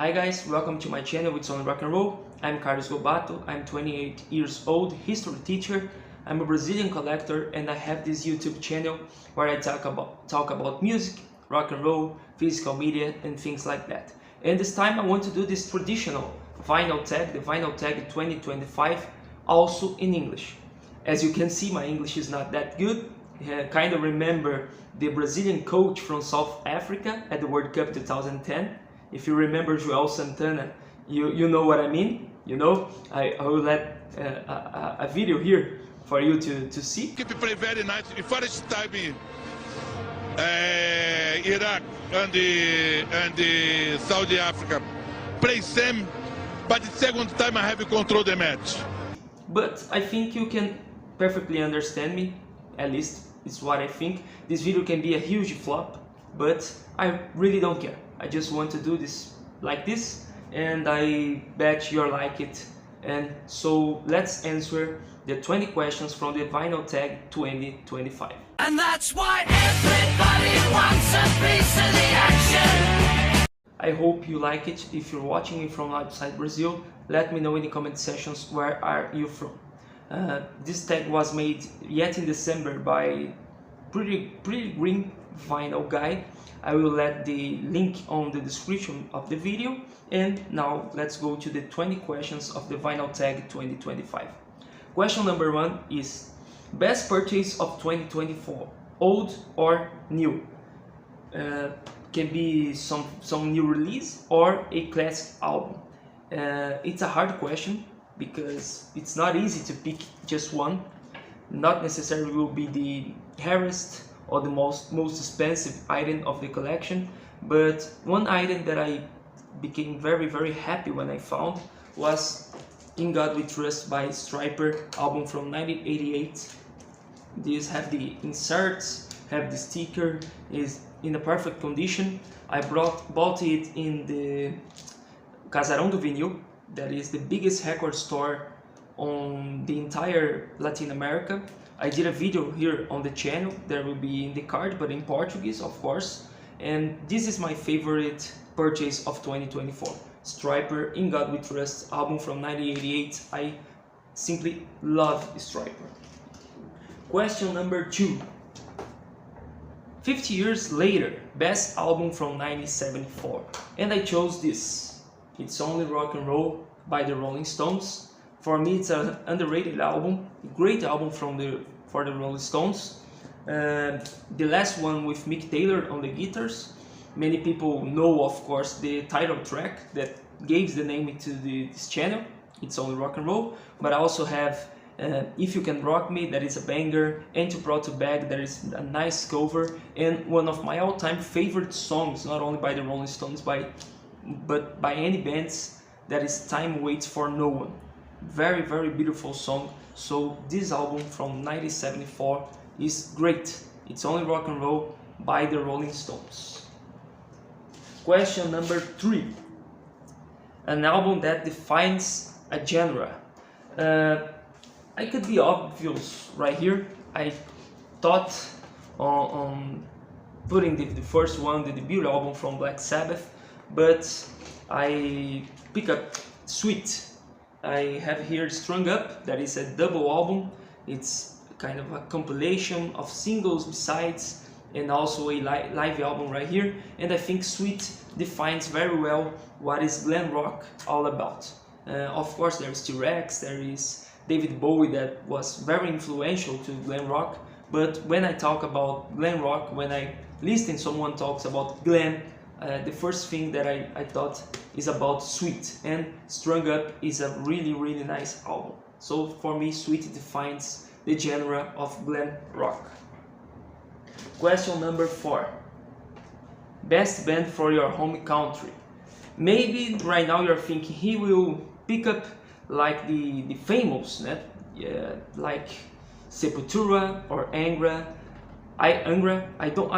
Hi guys, welcome to my channel. It's on rock and roll. I'm Carlos Gobato. I'm 28 years old, history teacher. I'm a Brazilian collector and I have this YouTube channel where I talk about music, rock and roll, physical media and things like that. And this time I want to do this traditional vinyl tag, the Vinyltag 2025, also in English. As you can see, my English is not that good. Kind of remember the Brazilian coach from South Africa at the World Cup 2010. If you remember João Santana, you know what I mean. You know, I will let a video here for you to see. Keep play very nice. The first time Iraq and Saudi Africa play same, but the second time I have control the match. But I think you can perfectly understand me. At least it's what I think. This video can be a huge flop, but I really don't care. I just want to do this like this, and I bet you'll like it. And so let's answer the 20 questions from the Vinyltag 2025. And that's why everybody wants a piece of the action. I hope you like it. If you're watching me from outside Brazil, let me know in the comment sections where are you from. This tag was made yet in December by pretty green vinyl guy. I will let the link on the description of the video. And now let's go to the 20 questions of the Vinyltag 2025. Question number 1 is best purchase of 2024, old or new? Can be some new release or a classic album. It's a hard question because it's not easy to pick just one. Not necessarily will be the rarest or the most expensive item of the collection, but one item that I became very happy when I found was In God We Trust by Striper, album from 1988. These have the inserts, have the sticker, is in a perfect condition. I bought it in the Casarão do Vinil, that is the biggest record store on the entire Latin America. I did a video here on the channel, there will be in the card, but in Portuguese of course. And this is my favorite purchase of 2024. Striper, In God We Trust, album from 1988. I simply love Striper. Question number 2. 50 years later, best album from 1974. And I chose this. It's Only Rock and Roll by the Rolling Stones. For me, it's an underrated album, a great album for the Rolling Stones. The last one with Mick Taylor on the guitars. Many people know, of course, the title track that gives the name to this channel. It's Only Rock and Roll. But I also have If You Can Rock Me, that is a banger, and Too Proud to Beg, that is a nice cover, and one of my all-time favorite songs, not only by the Rolling Stones, but by any bands, that is Time Waits for No One. Very beautiful song. So this album from 1974 is great. It's Only Rock and Roll by the Rolling Stones. Question number 3. An album that defines a genre. I could be obvious right here. I thought on putting the first one, the debut album from Black Sabbath, but I pick up Sweet. I have here Strung Up, that is a double album. It's kind of a compilation of singles besides, and also a live album right here. And I think Sweet defines very well what is glam rock all about. Of course, there's T-Rex, there is David Bowie, that was very influential to glam rock. But when I talk about glam rock, when I listen someone talks about glam, the first thing that I thought is about Sweet, and Strung Up is a really nice album. So for me, Sweet defines the genre of glam rock. Question number 4. Best band for your home country. Maybe right now you're thinking he will pick up like the famous, like Sepultura or Angra. I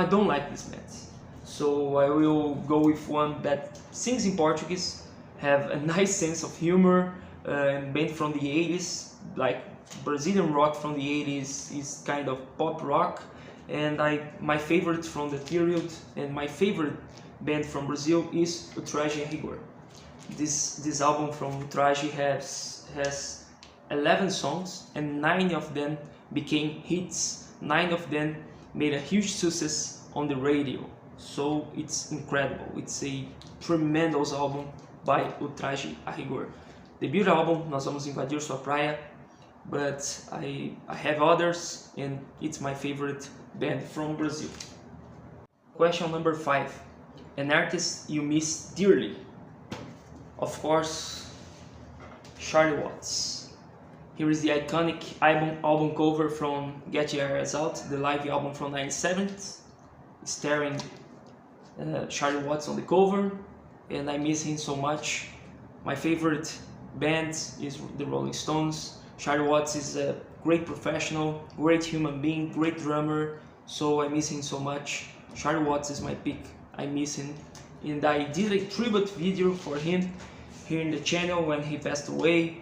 don't like these bands. So I will go with one that sings in Portuguese, have a nice sense of humor, and band from the 80s, like Brazilian rock from the 80s is kind of pop rock. And my favorite from the period and my favorite band from Brazil is Ultraje Rigor. This album from Ultraje has 11 songs, and 9 of them became hits. 9 of them made a huge success on the radio. So it's incredible. It's a tremendous album by Ultraje a rigor. Debut album, nós vamos invadir sua praia, but I have others, and it's my favorite band from Brazil. Question number 5. An artist you miss dearly? Of course, Charlie Watts. Here is the iconic album cover from Get Your Eyes Out, the live album from '97, starring Charlie Watts on the cover, and I miss him so much. My favorite band is the Rolling Stones. Charlie Watts is a great professional, great human being, great drummer, so I miss him so much. Charlie Watts is my pick. I miss him, and I did a tribute video for him here in the channel when he passed away,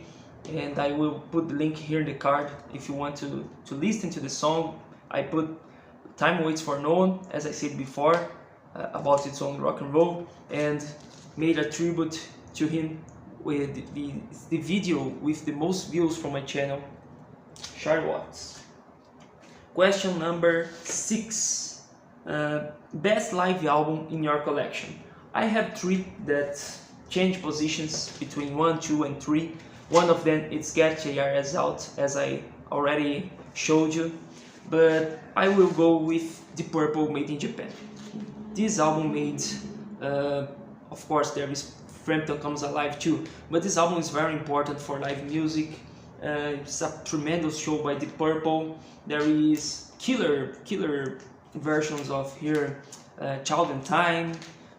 and I will put the link here in the card if you want to listen to the song. I put Time Waits for No One, as I said before, about its own rock and roll, and made a tribute to him with the video with the most views from my channel, Charlie Watts. Question number 6. Best live album in your collection. I have 3 that change positions between 1, 2, and 3. One of them is Get Your Eyes Out, as I already showed you, but I will go with Deep Purple Made in Japan. This album made, of course there is Frampton Comes Alive too, but this album is very important for live music. It's a tremendous show by Deep Purple. There is killer versions of here, Child in Time,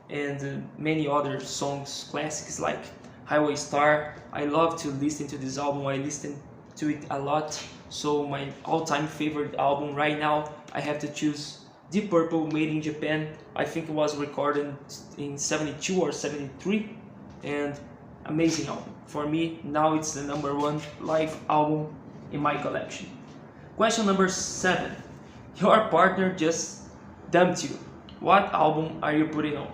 and many other songs, classics like Highway Star. I love to listen to this album. I listen to it a lot. So my all-time favorite album right now, I have to choose Deep Purple Made in Japan. I think it was recorded in 72 or 73, and amazing album. For me, now it's the #1 live album in my collection. Question number 7. Your partner just dumped you. What album are you putting on?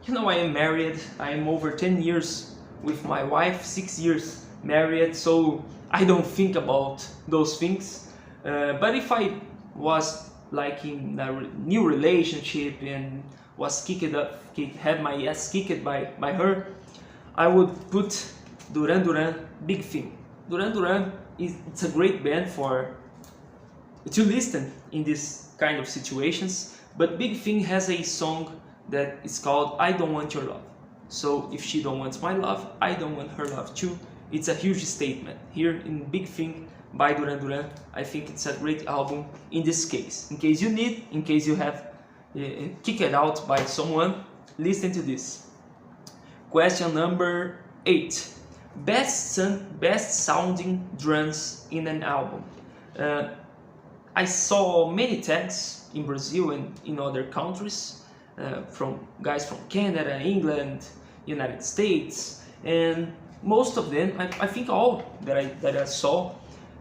You know, I am married. I am over 10 years with my wife, 6 years married, so I don't think about those things. But if I was like in a new relationship and was had my ass kicked by her, I would put Duran Duran, Big Thing. Duran Duran it's a great band to listen in this kind of situations, but Big Thing has a song that is called I Don't Want Your Love. So if she don't want my love, I don't want her love too. It's a huge statement here in Big Thing by Duran Duran. I think it's a great album in this case. In case you have kicked out by someone, listen to this. Question number 8. Best sounding drums in an album. I saw many tags in Brazil and in other countries, from guys from Canada, England, United States, and most of them, I think all that I saw,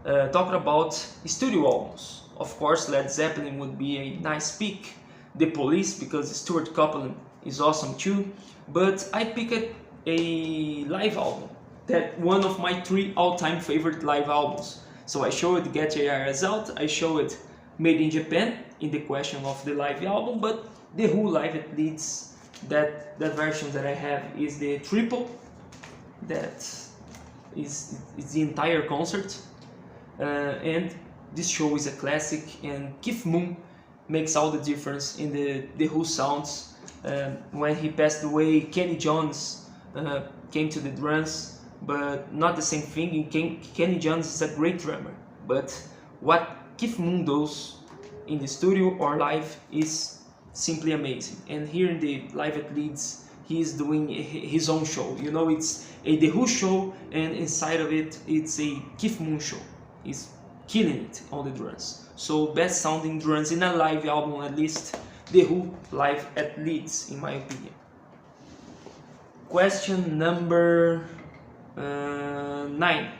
talking about studio albums. Of course, Led Zeppelin would be a nice pick, The Police, because Stuart Copeland is awesome too, but I picked a live album, that one of my 3 all-time favorite live albums. So I showed Get Your Eyes Out, I showed Made in Japan in the question of the live album, but The Who Live at Leeds, that version that I have is the triple, that is the entire concert, and this show is a classic, and Keith Moon makes all the difference in the Who sounds. When he passed away, Kenny Jones came to the drums, but not the same thing. Kenny Jones is a great drummer, but what Keith Moon does in the studio or live is simply amazing. And here in the Live at Leeds, he is doing his own show. You know, it's a The Who show, and inside of it, it's a Keith Moon show. He's killing it on the drums. So best sounding drums in a live album, at least The Who Live at Leeds, in my opinion. Question number 9.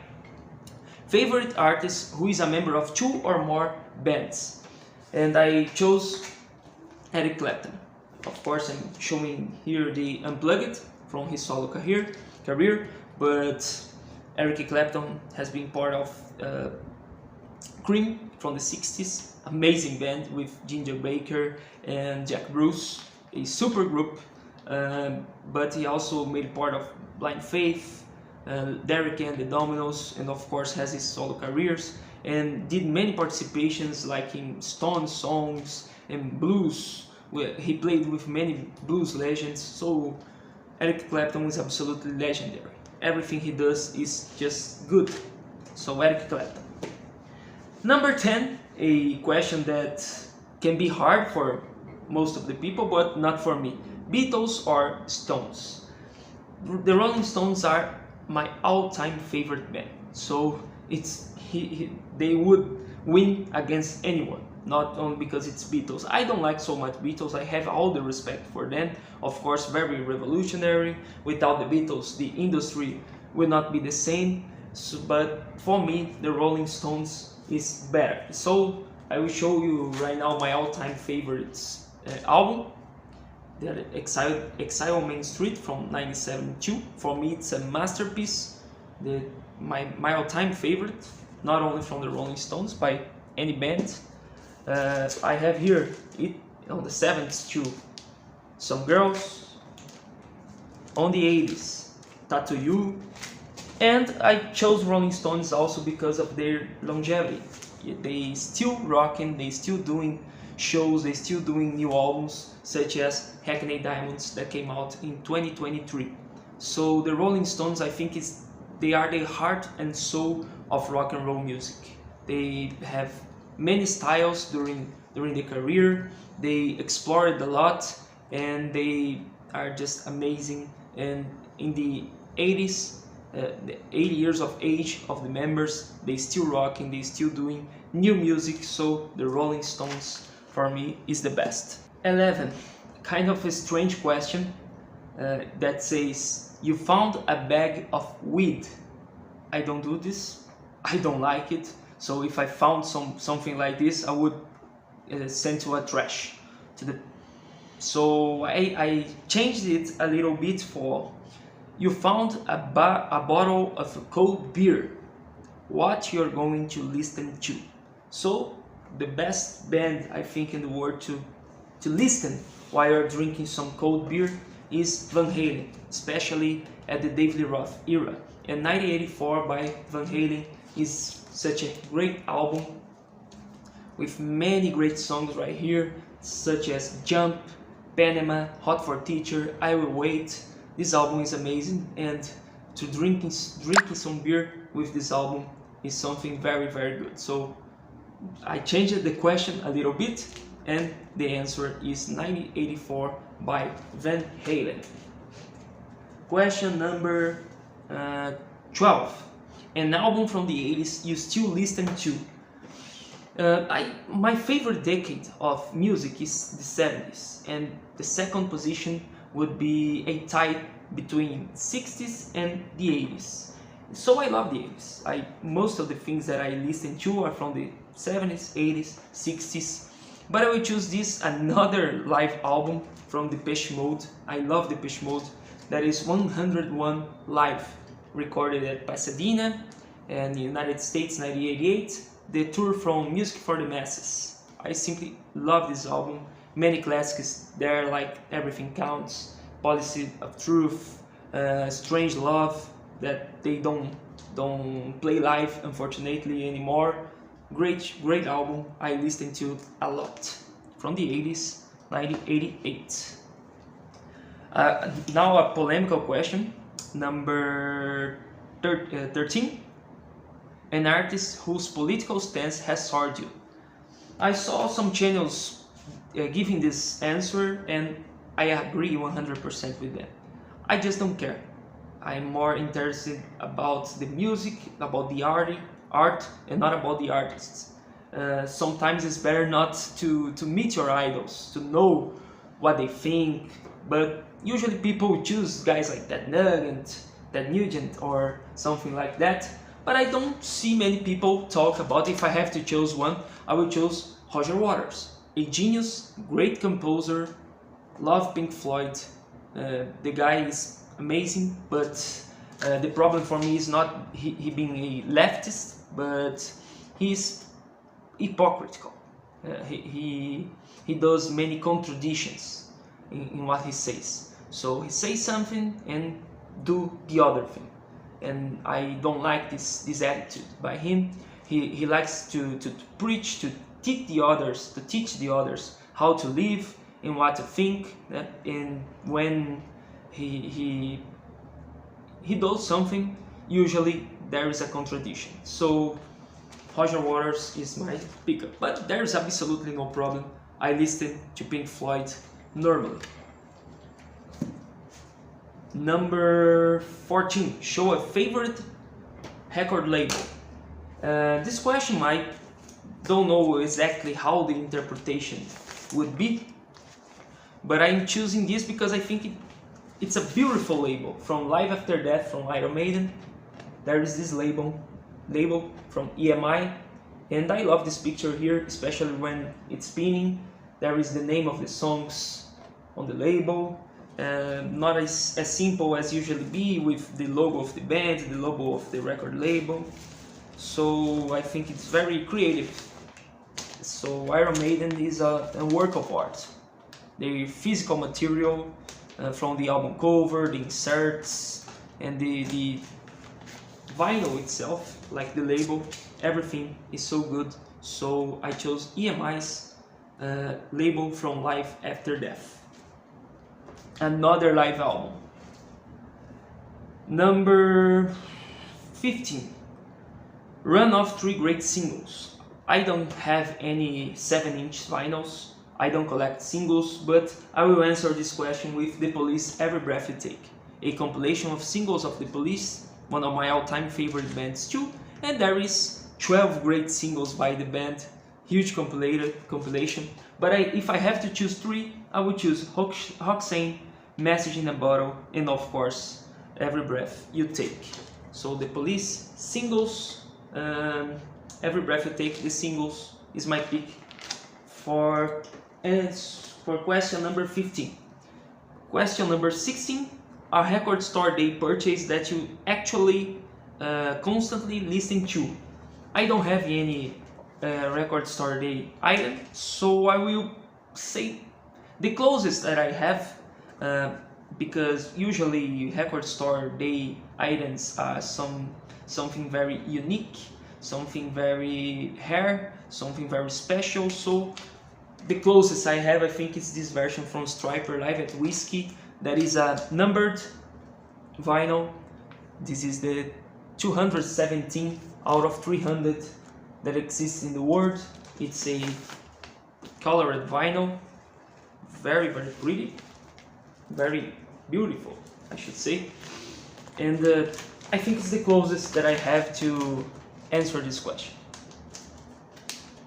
Favorite artist who is a member of 2 or more bands. And I chose Eric Clapton. Of course, I'm showing here the Unplugged from his solo career, but Eric Clapton has been part of Cream from the 60s, amazing band with Ginger Baker and Jack Bruce, a super group, but he also made part of Blind Faith, Derek and the Dominos, and of course has his solo careers, and did many participations like in Stone songs and blues. He played with many blues legends, so Eric Clapton is absolutely legendary. Everything he does is just good. So Eric Clapton. Number 10, a question that can be hard for most of the people, but not for me. Beatles or Stones? The Rolling Stones are my all-time favorite band, so they would win against anyone, not only because it's Beatles. I don't like so much Beatles, I have all the respect for them, of course very revolutionary. Without the Beatles the industry will not be the same, but for me the Rolling Stones is better. So I will show you right now my all-time favorites album, the Exile Main Street from 1972. For me it's a masterpiece, my all-time favorite, not only from the Rolling Stones, by any band. I have here it on the 70s too, Some Girls, on the 80s, Tattoo You, and I chose Rolling Stones also because of their longevity. They still rocking, they still doing shows, they still doing new albums such as Hackney Diamonds that came out in 2023. So the Rolling Stones, I think they are the heart and soul of rock and roll music. They have many styles during their career, they explored a lot, and they are just amazing. And in the 80s, the 80 years of age of the members, they still rocking, they still doing new music, so the Rolling Stones for me is the best. 11, kind of a strange question that says, you found a bag of weed. I don't do this, I don't like it, so if I found something like this I would send to a trash. So I changed it a little bit for, you found a bottle of a cold beer, what you're going to listen to. So the best band I think in the world to listen while you're drinking some cold beer is Van Halen, especially at the David Lee Roth era. And 1984 by Van Halen is such a great album with many great songs right here, such as Jump, Panama, Hot for Teacher, I Will Wait. This album is amazing, and to drinking some beer with this album is something very, very good. So I changed the question a little bit, and the answer is 1984 by Van Halen. Question number 12. An album from the 80s you still listen to. My favorite decade of music is the 70s, and the second position would be a tie between 60s and the 80s. So I love the 80s. Most of the things that I listen to are from the 70s, 80s, 60s. But I will choose this, another live album from Depeche Mode. I love Depeche Mode. That is 101 Live, recorded at Pasadena and the United States, 1988. The tour from Music for the Masses. I simply love this album. Many classics there, like Everything Counts, Policy of Truth, Strange Love, that they don't play live unfortunately anymore. Great album, I listened to a lot. From the 80s, 1988. Now a polemical question, number 13. An artist whose political stance has soured you. I saw some channels giving this answer, and I agree 100% with them. I just don't care. I'm more interested about the music, about the art, and not about the artists. Sometimes it's better not to meet your idols, to know what they think, but usually people choose guys like Ted Nugent, Ted Nugent, or something like that. But I don't see many people talk about, if I have to choose one, I will choose Roger Waters. A genius, great composer, love Pink Floyd. The guy is amazing, but the problem for me is not he being a leftist, but he's hypocritical. He does many contradictions in what he says. So he says something and do the other thing, and I don't like this attitude by him. He likes to preach, to teach the others how to live and what to think, and when he does something, usually there is a contradiction. So Roger Waters is my pickup, but there is absolutely no problem. I listened to Pink Floyd normally. Number 14, show a favorite record label. This question I don't know exactly how the interpretation would be, but I'm choosing this because I think it's a beautiful label. From Live After Death from Iron Maiden, there is this label from EMI, and I love this picture here, especially when it's spinning. There is the name of the songs on the label, not as simple as usually be with the logo of the band, the logo of the record label. So I think it's very creative. So Iron Maiden is a work of art. The physical material from the album cover, the inserts, and the vinyl itself, like the label, everything is so good. So I chose EMI's label from Live After Death. Another live album. Number 15. Run of 3 great singles. I don't have any 7-inch vinyls. I don't collect singles, but I will answer this question with The Police Every Breath You Take, a compilation of singles of The Police, one of my all-time favorite bands too, and there is 12 great singles by the band, huge compilation. But if I have to choose 3, I would choose Roxanne, Message in a Bottle, and of course Every Breath You Take. So The Police singles, Every Breath You Take, the singles, is my pick for question number 15. Question number 16, a record store day purchase that you actually constantly listen to. I don't have any record store day item, so I will say the closest that I have, because usually record store day items are something very unique, something very rare, something very special. So the closest I have, I think, is this version from Stryper Live at Whiskey. That is a numbered vinyl. This is the 217 out of 300 that exists in the world. It's a colored vinyl, very, very pretty, very beautiful, I should say. And I think it's the closest that I have to answer this question.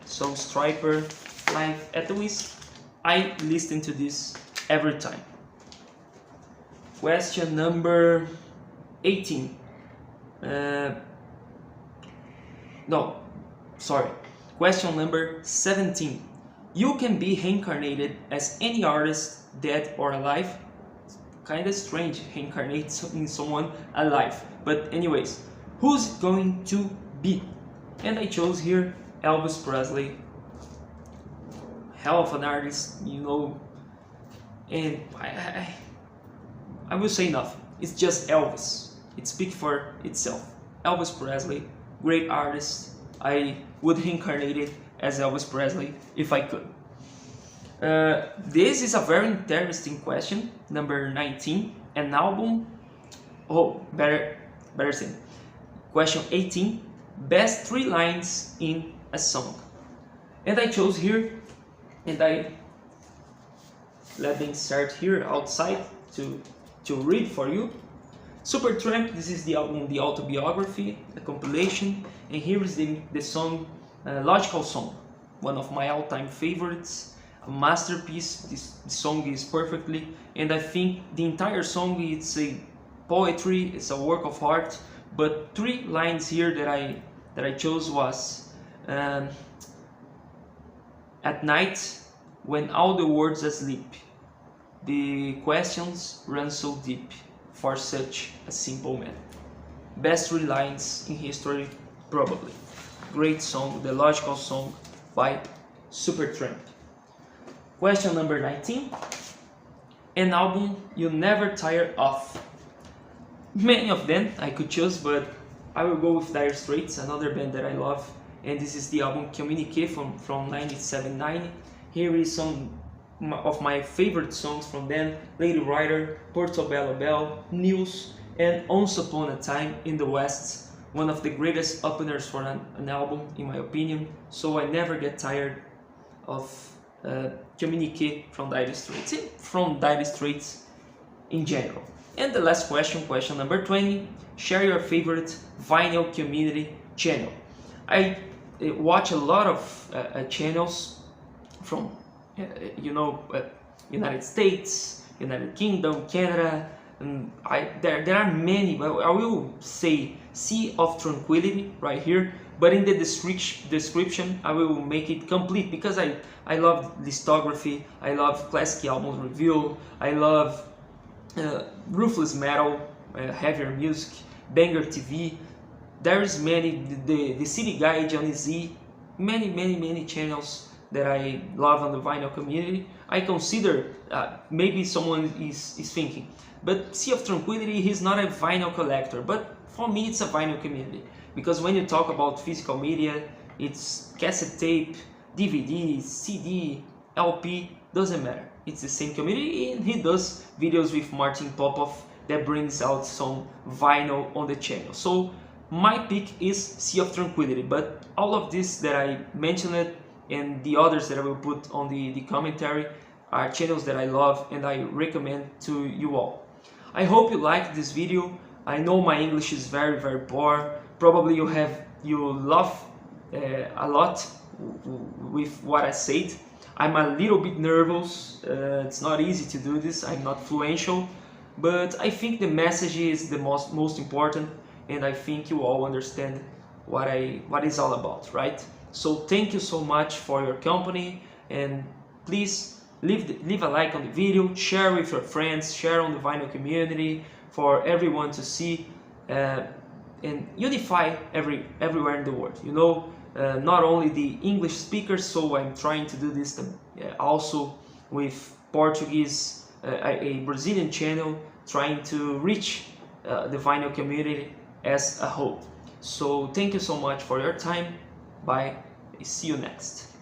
So Stryper Live at the Whiskey, I listen to this every time. Question number 18. Question number 17. You can be reincarnated as any artist, dead or alive. Kinda strange, reincarnate in someone alive. But anyways, who's it going to be? And I chose here Elvis Presley. Hell of an artist, you know. And I will say nothing. It's just Elvis. It speaks for itself. Elvis Presley, great artist. I would reincarnate it as Elvis Presley if I could. This is a very interesting question. Number 19, an album. Oh, better say. Question 18, best 3 lines in a song. And I chose here, and I let me insert here outside to read for you. Supertramp, this is the album, the autobiography, the compilation, and here is the song, Logical Song, one of my all-time favorites, a masterpiece. This song is perfectly, and I think the entire song, it's a poetry, it's a work of art. But 3 lines here that I chose was, at night when all the world's asleep, the questions run so deep, for such a simple man. Best 3 lines in history, probably. Great song, the logical song by Supertramp. Question number 19. An album you never tire of. Many of them I could choose, but I will go with Dire Straits, another band that I love, and this is the album Communique from 1979. Here is some of my favorite songs from them: Lady Rider, Portobello Bell, News, and Once Upon a Time in the West, one of the greatest openers for an album in my opinion, so I never get tired of Communique from Dire Straits, and from Dire Straits in general. And the last question, question number 20, share your favorite vinyl community channel. I watch a lot of channels from United States, United Kingdom, Canada, and there are many, but I will say Sea of Tranquility right here, but in the description I will make it complete, because I love discography, I love classic album review, I love ruthless metal, heavier music, banger TV. There is many, the City Guy, Johnny Z, many channels that I love on the vinyl community. I consider, maybe someone is thinking, but Sea of Tranquility, he's not a vinyl collector, but for me it's a vinyl community, because when you talk about physical media, it's cassette tape, DVD, CD, LP, doesn't matter. It's the same community, and he does videos with Martin Popov that brings out some vinyl on the channel. So my pick is Sea of Tranquility, but all of this that I mentioned and the others that I will put on the commentary are channels that I love and I recommend to you all. I hope you liked this video. I know my English is very poor. Probably you laugh a lot with what I said. I'm a little bit nervous. It's not easy to do this. I'm not fluential, but I think the message is the most important, and I think you all understand what it's all about, right? So thank you so much for your company, and please leave a like on the video, share with your friends, share on the vinyl community for everyone to see, and unify everywhere in the world. You know, not only the English speakers, so I'm trying to do this also with Portuguese, a Brazilian channel, trying to reach the vinyl community as a whole. So thank you so much for your time. Bye. See you next.